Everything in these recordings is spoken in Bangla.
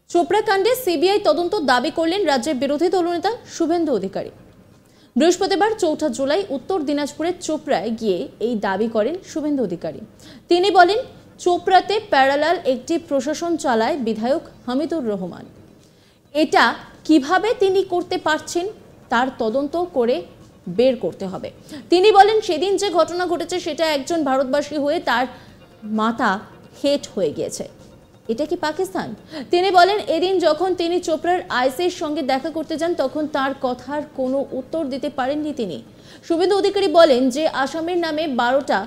চোপড়া কাণ্ডে সিবিআই তদন্ত দাবি করলেন রাজ্যের বিরোধী দলনেতা শুভেন্দু অধিকারী। বৃহস্পতিবার ৪ জুলাই উত্তর দিনাজপুরের চোপড়ায় গিয়ে এই দাবি করেন শুভেন্দু অধিকারী। তিনি বলেন, চোপড়াতে প্যারালাল একটি প্রশাসন চালায় বিধায়ক হামিদুর রহমান। এটা কিভাবে তিনি করতে পারছেন তার তদন্ত করে বের করতে হবে। তিনি বলেন, সেদিন যে ঘটনা ঘটেছে সেটা একজন ভারতবাসী হয়ে তার মাথা হেট হয়ে গিয়েছে। এটা কি পাকিস্তান? তিনি বলেন, এদিন যখন তিনি চোপড়ার আইসির সঙ্গে দেখা করতে যান তখন তার কথার কোনো উত্তর দিতে পারেননি তিনি। শুভেন্দু অধিকারী বলেন যে আসামের নামে 12টা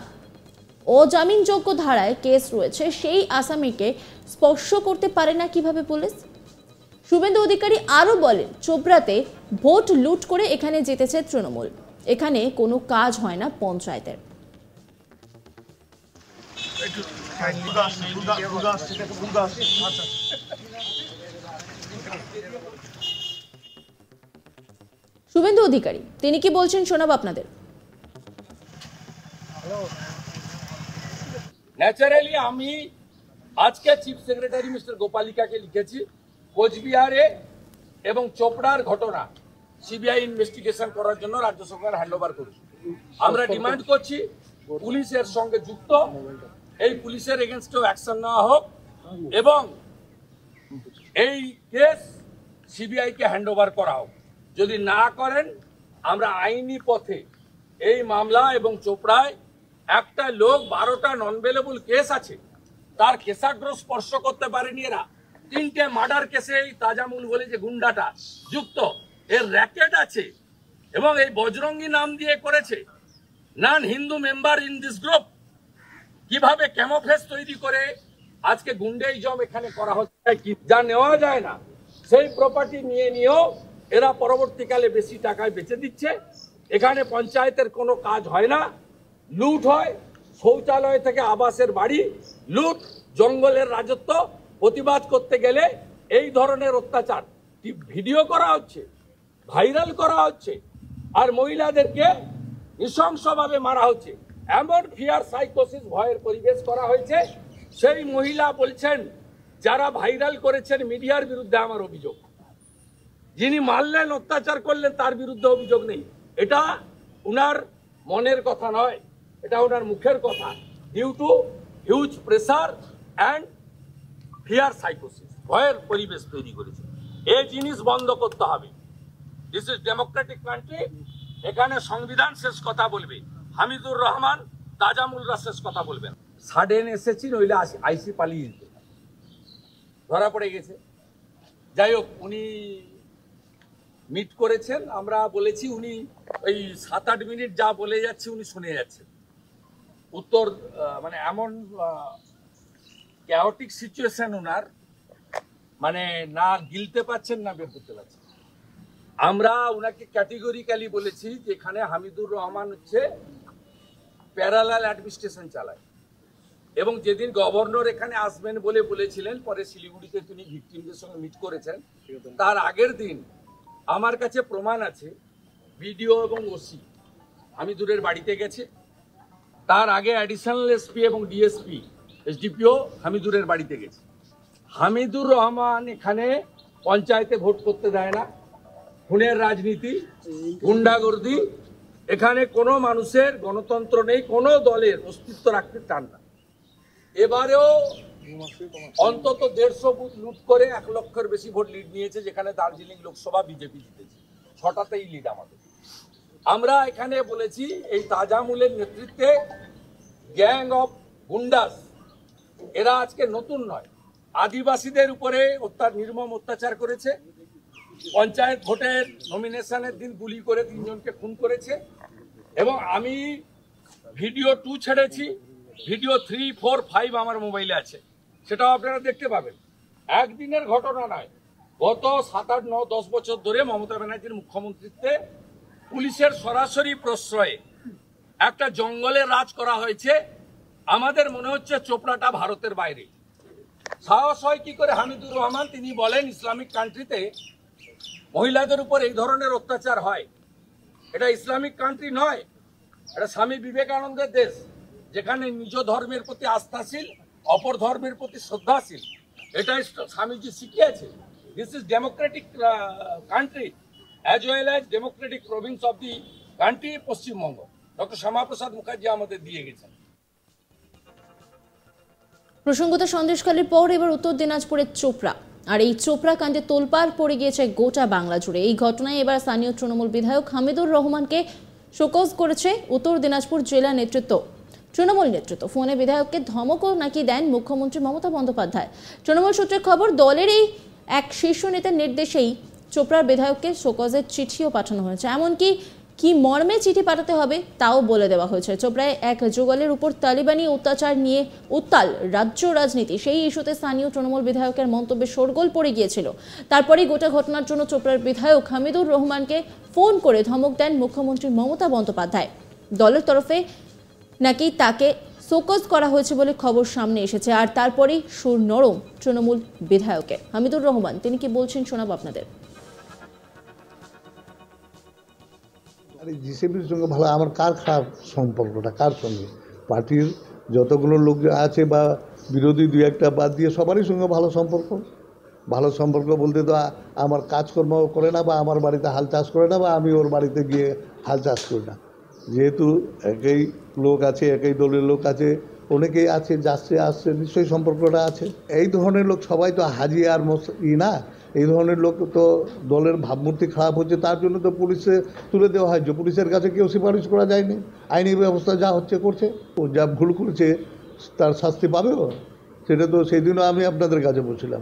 অজামিনযোগ্য ধারায় কেস রয়েছে, সেই আসামিকে স্পর্শ করতে পারে না কিভাবে পুলিশ। শুভেন্দু অধিকারী আরো বলেন, চোপড়াতে ভোট লুট করে এখানে জিতেছে তৃণমূল, এখানে কোনো কাজ হয় না পঞ্চায়েতের। শুভেন্দু অধিকারী তিনি কি বলছেন শোনাবো আপনাদের। ন্যাচারালি আমি আজকে চিফ সেক্রেটারি মিস্টার গোপালিকাকে লিখেছি, কোচবিহারে এবং চোপড়ার ঘটনা সিবিআই ইনভেস্টিগেশন করার জন্য রাজ্য সরকার হ্যান্ডওভার করছে। আমরা ডিমান্ড করছি পুলিশের সঙ্গে যুক্ত এই পুলিশের এগেনস্টেও অ্যাকশন নেওয়া হোক এবং এই কেস সিবিআই কে হ্যান্ডওভার করা হোক। যদি না করেন আমরা আইনি পথে এই মামলা এবং চোপড়ায় একটা লোক 12টা নন বেলেবল কেস আছে, তার কেসাগ্র স্পর্শ করতে পারেনি এরা। 3টে মার্ডার কেসে এই তাজামুল বলে যে গুন্ডাটা যুক্ত, এর র্যাকেট আছে এবং এই বজরঙ্গি নাম দিয়ে করেছে। Non Hindu member in this group কিভাবে ক্যামোফ্লেজ তৈরি করে আজকে গুন্ডাইজম এখানে করা হচ্ছে, যা নেওয়া যায় না সেই প্রপার্টি নিয়েও এরা পরবর্তীকালে বেশি টাকায় বেচে দিচ্ছে। এখানে পঞ্চায়েতের কোনো কাজ হয় না, লুট হয়, শৌচালয় থেকে আবাসের বাড়ি লুট, জঙ্গলের রাজত্ব। প্রতিবাদ করতে গেলে এই ধরনের অত্যাচার ভিডিও করা হচ্ছে, ভাইরাল করা হচ্ছে, আর মহিলাদেরকে নৃশংসভাবে মারা হচ্ছে। এমন ফিয়ার সাইকোসিস ভয়ের পরিবেশ করা হয়েছে। সেই মহিলা বলছেন, যারা ভাইরাল করেছেন মিডিয়ার বিরুদ্ধে আমার অভিযোগ, যিনি মারলেন অত্যাচার করলেন তার বিরুদ্ধে অভিযোগ নেই। এটা উনার মনের কথা নয়, এটা ওনার মুখের কথা। Due to huge pressure and fear সাইকোসিস ভয়ের পরিবেশ তৈরি করেছে। এই জিনিস বন্ধ করতে হবে। This is democratic country. এখানে সংবিধান শেষ কথা বলবে, হামিদুর রহমান তাজামুলরা শেষ কথা বলবেন। সাডেন এসেছি, নইলে আইসি পালিয়ে যেত, ধরা পড়ে গেছে। যাই হোক, উনি মিট করেছেন, আমরা বলেছি উনি ওই 7-8 মিনিট যা বলে যাচ্ছে উনি শুনে যাচ্ছেন। উত্তর মানে এমন ক্যাওটিক সিচুয়েশন উনার, মানে না গিলতে পারছেন না বের করতে পারছেন। আমরা উনাকে ক্যাটেগরিক্যালি বলেছি যে এখানে হামিদুর রহমান হচ্ছে প্যারালাল অ্যাডমিনিস্ট্রেশন চালায়, এবং যেদিন গভর্নর এখানে আসবেন বলে বলেছিলেন, পরে শিলিগুড়িতে তিনি ভিকটিমদের সঙ্গে মিট করেছেন, তার আগের দিন আমার কাছে প্রমাণ আছে ভিডিও এবং ওসি হামিদুরের বাড়িতে গেছে। তার আগে অ্যাডিশনাল এসপি এবং ডিএসপি এসডিপিও হামিদুরের বাড়িতে গেছে। হামিদুর রহমান এখানে পঞ্চায়েতে ভোট করতে দেয় না, খুনের রাজনীতি, গুন্ডাগর্দি, এখানে কোনো মানুষের গণতন্ত্র নেই, কোনো দলের অস্তিত্ব রাখতে চান না। এবারেও অন্তত 150 বুথ লুট করে 1 লক্ষের বেশি ভোট লিড নিয়েছে, যেখানে দার্জিলিং লোকসভা বিজেপি জিতেছে। 6টাতেই লিড আমাদের। আমরা এখানে বলেছি এই তাজামুলের নেতৃত্বে গ্যাং অফ গুন্ডাস, এরা আজকে নতুন নয়, আদিবাসীদের উপরে নির্মম অত্যাচার করেছে। পঞ্চায়েত ভোটের নমিনেশনের দিন গুলি করে 3 জনকে খুন করেছে। এবং আমি ভিডিও 2 ছেড়েছি, ভিডিও 3, 4, 5 আমার মোবাইলে আছে, সেটাও আপনারা দেখতে পাবেন। একদিনের ঘটনা নয়, গত 7, 8, 9, 10 বছর ধরে মমতা ব্যানার্জির মুখ্যমন্ত্রীত্বে পুলিশের সরাসরি প্রশ্রয়ে একটা জঙ্গলে রাজ করা হয়েছে। আমাদের মনে হচ্ছে চোপড়াটা ভারতের বাইরে। সাহস হয় কি করে হামিদুর রহমান, তিনি বলেন ইসলামিক কান্ট্রিতে মহিলাদের উপর এই ধরনের অত্যাচার হয়। এটা ইসলামিক কান্ট্রি নয়, এটা স্বামী বিবেকানন্দের দেশ, যেখানে নিজ ধর্মের প্রতি আস্থাশীল, অপর ধর্মের প্রতি শ্রদ্ধাশীল। এটা স্বামীজি শিখিয়েছে। This is democratic country as well as democratic province of the country Paschimbanga. Doctor Shyamaprasad Mukherjee আমাদের দিয়ে গেছেন। প্রসঙ্গত সন্দেশখালীর পর এবার উত্তর দিনাজপুরের চোপড়া, আর এই চোপড়া কাণ্ডে তোলপাড় পড়ে গিয়েছে গোটা বাংলা জুড়ে। এই ঘটনায় এবার স্থানীয় তৃণমূল বিধায়ক হামিদুর রহমানকে শোকজ করেছে উত্তর দিনাজপুর জেলা নেতৃত্ব। তৃণমূল নেতৃত্ব ফোনে বিধায়ককে ধমকও নাকি দেন মুখ্যমন্ত্রী মমতা বন্দ্যোপাধ্যায়। তৃণমূল সূত্রে খবর, দলের এই এক শীর্ষ নেতার নির্দেশেই চোপড়ার বিধায়ককে শোকজের চিঠিও পাঠানো হয়েছে। এমনকি কি মর্মে চিঠি পাঠাতে হবে তাও বলে দেওয়া হয়েছে। চোপড়ায় এক যুগলের উপর তালিবানি অত্যাচার নিয়ে উত্তাল রাজ্য রাজনীতি, সেই ইস্যুতে স্থানীয় তৃণমূল বিধায়কের মন্তব্যে শোরগোল পড়ে গিয়েছিল। তারপরেই গোটা ঘটনার জন্য চোপড়ার বিধায়ক হামিদুর রহমানকে ফোন করে ধমক দেন মুখ্যমন্ত্রী মমতা বন্দ্যোপাধ্যায়। দলের তরফে নাকি তাকে শোকজ করা হয়েছে বলে খবর সামনে এসেছে। আর তারপরেই সুর নরম তৃণমূল বিধায়কের। হামিদুর রহমান তিনি কি বলছেন শোনাবো আপনাদের। জিসিবির সঙ্গে ভালো আমার কার খারাপ সম্পর্কটা কার সঙ্গে? পার্টির যতগুলো লোক আছে বা বিরোধী দুই একটা বাদ দিয়ে সবারই সঙ্গে ভালো সম্পর্ক। ভালো সম্পর্ক বলতে তো আমার কাজকর্ম করে না বা আমার বাড়িতে হাল চাষ করে না বা আমি ওর বাড়িতে গিয়ে হাল চাষ করি না। যেহেতু একই লোক আছে, একই দলের লোক আছে, অনেকেই আছে, যাচ্ছে আসছে, নিশ্চয়ই সম্পর্কটা আছে। এই ধরনের লোক সবাই তো হাজি আর না, এই ধরনের লোক তো দলের ভাবমূর্তি খারাপ হচ্ছে, তার জন্য তো পুলিশে তুলে দেওয়া হয়। যে পুলিশের কাছে কেউ সুপারিশ করা যায়নি, আইনি ব্যবস্থা যা হচ্ছে করছে। ও যা ভুল করেছে তার শাস্তি পাবেও। সেটা তো সেই দিনও আমি আপনাদের কাছে বলছিলাম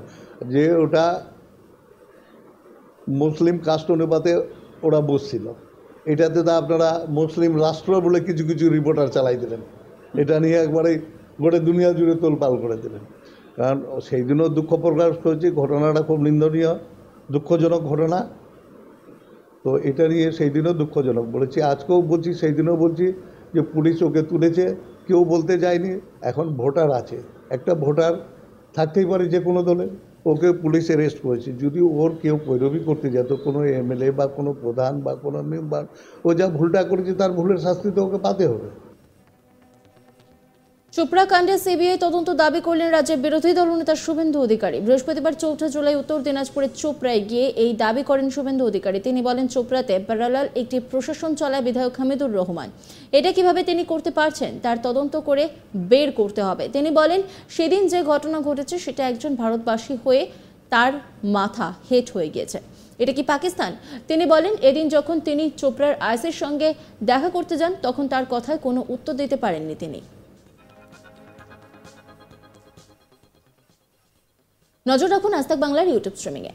যে ওটা মুসলিম কাস্ট অনুপাতে ওরা বসছিল। এটাতে তো আপনারা মুসলিম রাষ্ট্র বলে কিছু কিছু রিপোর্টার চালাই দিলেন, এটা নিয়ে একবারে গোটা দুনিয়া জুড়ে তোলপাল করে দিলেন। কারণ সেই দিনও দুঃখ প্রকাশ করেছি, ঘটনাটা খুব নিন্দনীয়, দুঃখজনক ঘটনা। তো এটা নিয়ে সেই দিনও দুঃখজনক বলেছি, আজকেও বলছি, সেই দিনও বলছি যে পুলিশ ওকে তুলেছে, কেউ বলতে যায়নি। এখন ভোটার আছে, একটা ভোটার থাকতেই পারে যে কোনো দলে, ওকে পুলিশ অ্যারেস্ট করেছে। যদি ওর কেউ কৈরবি করতে যেত, কোনো এমএলএ বা কোনো প্রধান বা কোনো মেম্বার, ও যা ভুলটা করেছে তার ভুলের শাস্তি তো ওকে পাতে হবে। চোপড়া কাণ্ডে সিবিআই তদন্ত দাবি করলেন রাজ্যের বিরোধী দলনেতা শুভেন্দু অধিকারী। বৃহস্পতিবার 4 জুলাই উত্তর দিনাজপুরের চোপড়ায় গিয়ে এই দাবি করেন শুভেন্দু অধিকারী। তিনি বলেন, চোপড়াতে প্যারালাল একটি প্রশাসন চালায় বিধায়ক হামিদুর রহমান। এটা কিভাবে তিনি করতে পারছেন তার তদন্ত করে বের করতে হবে। তিনি বলেন, সেদিন যে ঘটনা ঘটেছে সেটা একজন ভারতবাসী হয়ে তার মাথা হেট হয়ে গিয়েছে। এটা কি পাকিস্তান? তিনি বলেন, এদিন যখন তিনি চোপড়ার আইসির সঙ্গে দেখা করতে যান তখন তার কথায় কোনো উত্তর দিতে পারেননি তিনি। নজর রাখুন আজ তাক বাংলার ইউটিউব স্ট্রিমিংয়ে।